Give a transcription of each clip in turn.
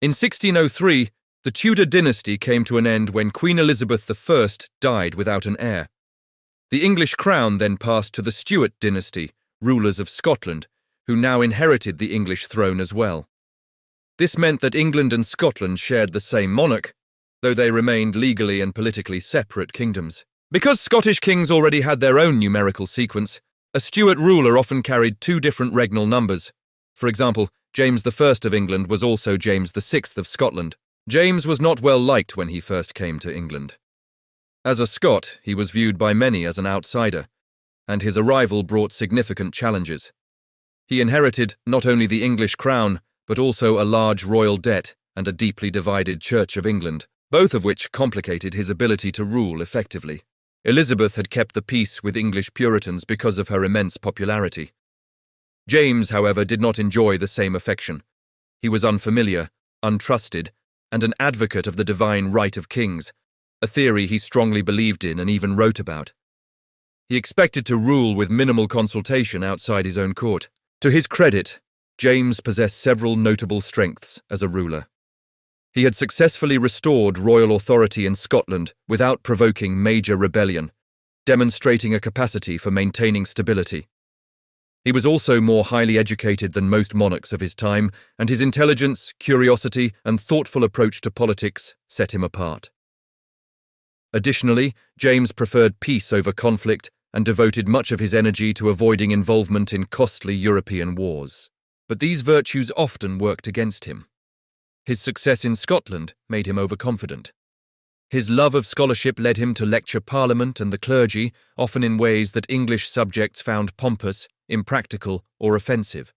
In 1603, the Tudor dynasty came to an end when Queen Elizabeth I died without an heir. The English crown then passed to the Stuart dynasty, rulers of Scotland, who now inherited the English throne as well. This meant that England and Scotland shared the same monarch, though they remained legally and politically separate kingdoms. Because Scottish kings already had their own numerical sequence, a Stuart ruler often carried two different regnal numbers. For example, James I of England was also James VI of Scotland. James was not well liked when he first came to England. As a Scot, he was viewed by many as an outsider, and his arrival brought significant challenges. He inherited not only the English crown, but also a large royal debt and a deeply divided Church of England, both of which complicated his ability to rule effectively. Elizabeth had kept the peace with English Puritans because of her immense popularity. James, however, did not enjoy the same affection. He was unfamiliar, untrusted, and an advocate of the divine right of kings, a theory he strongly believed in and even wrote about. He expected to rule with minimal consultation outside his own court. To his credit, James possessed several notable strengths as a ruler. He had successfully restored royal authority in Scotland without provoking major rebellion, demonstrating a capacity for maintaining stability. He was also more highly educated than most monarchs of his time, and his intelligence, curiosity, and thoughtful approach to politics set him apart. Additionally, James preferred peace over conflict and devoted much of his energy to avoiding involvement in costly European wars. But these virtues often worked against him. His success in Scotland made him overconfident. His love of scholarship led him to lecture Parliament and the clergy, often in ways that English subjects found pompous, impractical, or offensive.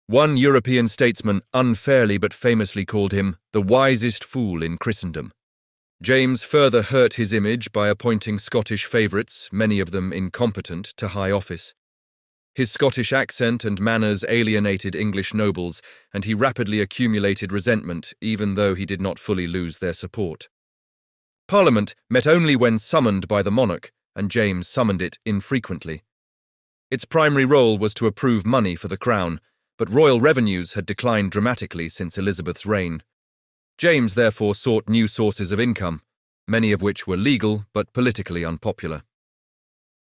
One European statesman unfairly but famously called him the wisest fool in Christendom. James further hurt his image by appointing Scottish favourites, many of them incompetent, to high office. His Scottish accent and manners alienated English nobles, and he rapidly accumulated resentment, even though he did not fully lose their support. Parliament met only when summoned by the monarch, and James summoned it infrequently. Its primary role was to approve money for the crown, but royal revenues had declined dramatically since Elizabeth's reign. James therefore sought new sources of income, many of which were legal but politically unpopular.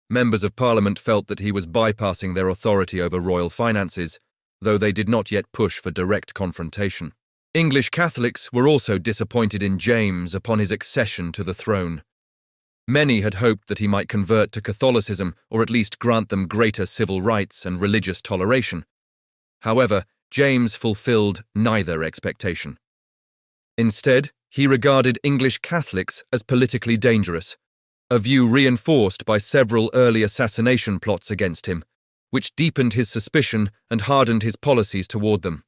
Members of Parliament felt that he was bypassing their authority over royal finances, though they did not yet push for direct confrontation. English Catholics were also disappointed in James upon his accession to the throne. Many had hoped that he might convert to Catholicism or at least grant them greater civil rights and religious toleration. However, James fulfilled neither expectation. Instead, he regarded English Catholics as politically dangerous, a view reinforced by several early assassination plots against him, which deepened his suspicion and hardened his policies toward them.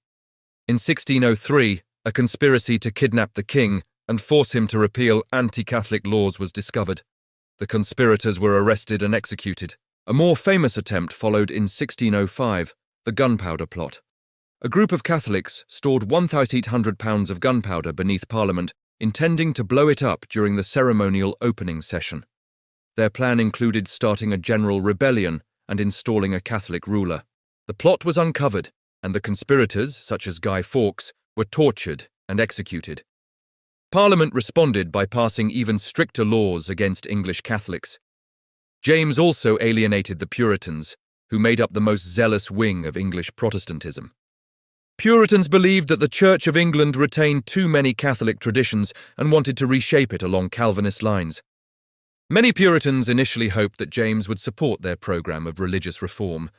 In 1603, a conspiracy to kidnap the king and force him to repeal anti-Catholic laws was discovered. The conspirators were arrested and executed. A more famous attempt followed in 1605, the Gunpowder Plot. A group of Catholics stored 1,800 pounds of gunpowder beneath Parliament, intending to blow it up during the ceremonial opening session. Their plan included starting a general rebellion and installing a Catholic ruler. The plot was uncovered, and the conspirators, such as Guy Fawkes, were tortured and executed. Parliament responded by passing even stricter laws against English Catholics. James also alienated the Puritans, who made up the most zealous wing of English Protestantism. Puritans believed that the Church of England retained too many Catholic traditions and wanted to reshape it along Calvinist lines. Many Puritans initially hoped that James would support their program of religious reform.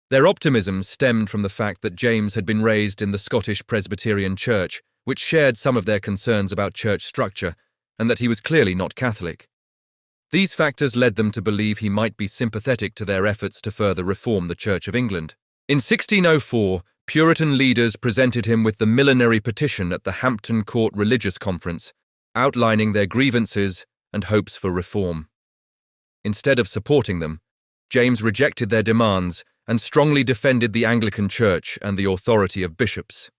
Their optimism stemmed from the fact that James had been raised in the Scottish Presbyterian Church, which shared some of their concerns about church structure, and that he was clearly not Catholic. These factors led them to believe he might be sympathetic to their efforts to further reform the Church of England. In 1604, Puritan leaders presented him with the Millenary Petition at the Hampton Court Religious Conference, outlining their grievances and hopes for reform. Instead of supporting them, James rejected their demands and strongly defended the Anglican Church and the authority of bishops.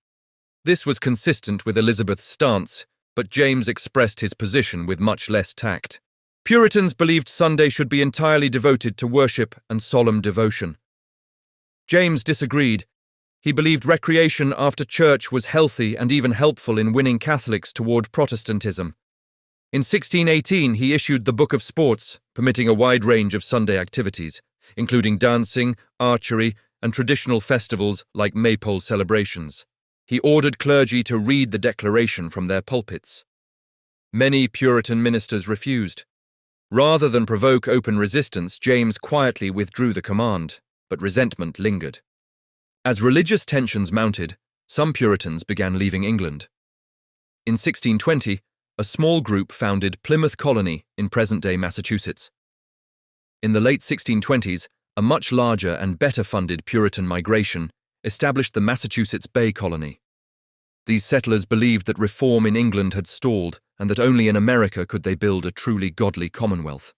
This was consistent with Elizabeth's stance, but James expressed his position with much less tact. Puritans believed Sunday should be entirely devoted to worship and solemn devotion. James disagreed, He believed recreation after church was healthy and even helpful in winning Catholics toward Protestantism. In 1618, he issued the Book of Sports, permitting a wide range of Sunday activities, including dancing, archery, and traditional festivals like maypole celebrations. He ordered clergy to read the declaration from their pulpits. Many Puritan ministers refused. Rather than provoke open resistance, James quietly withdrew the command, but resentment lingered. As religious tensions mounted, some Puritans began leaving England. In 1620, a small group founded Plymouth Colony in present-day Massachusetts. In the late 1620s, a much larger and better-funded Puritan migration established the Massachusetts Bay Colony. These settlers believed that reform in England had stalled and that only in America could they build a truly godly commonwealth.